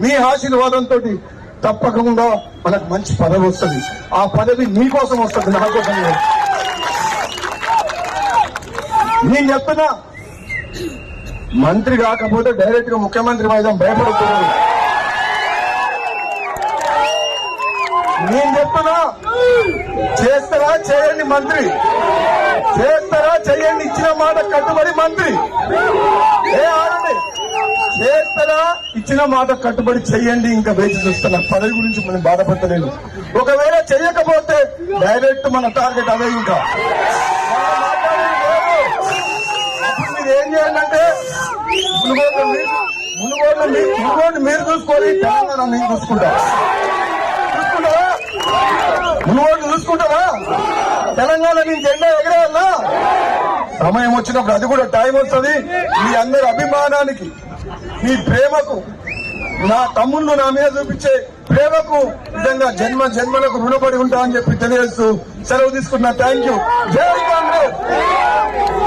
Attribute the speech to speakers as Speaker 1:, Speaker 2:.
Speaker 1: మీ ఆశీర్వాదంతో తప్పకుండా మనకు మంచి పదవి వస్తుంది. ఆ పదవి మీకోసం వస్తుంది, నా కోసం కాదు. నేను చెప్తున్నా, మంత్రి కాకపోతే డైరెక్ట్ గా ముఖ్యమంత్రి వైద్యం భయపడుతున్నాను. నేను చెప్తున్నా, చేస్తారా చేయండి మంత్రి, చేస్తారా చేయండి, ఇచ్చిన మాట కట్టుబడి మంత్రి. ఆడండి, చేస్తారా ఇచ్చిన మాట కట్టుబడి చెయ్యండి. ఇంకా వేచి చూస్తున్నా, పదవి గురించి మనం బాధపడలేదు. ఒకవేళ చేయకపోతే డైరెక్ట్ మన టార్గెట్ అదే. ఇంకా అప్పుడు మీరు ఏం చేయాలంటే మునుగోడు మీరు చూసుకోవాలి, తెలంగాణ నేను చూసుకుంటారా? మునుగోడు చూసుకుంటారా? తెలంగాణ నేను జెండా ఎగరేయాలా? సమయం వచ్చినప్పుడు అది కూడా టైం వస్తుంది. మీ అందరి అభిమానానికి, మీ ప్రేమకు, నా తమ్ముళ్ళు నా మీద చూపించే ప్రేమకు నిజంగా జన్మ జన్మలకు రుణపడి ఉంటా అని చెప్పి తెలియజేస్తూ సెలవు తీసుకున్నా. Thank you. జై కాంగ్రెస్.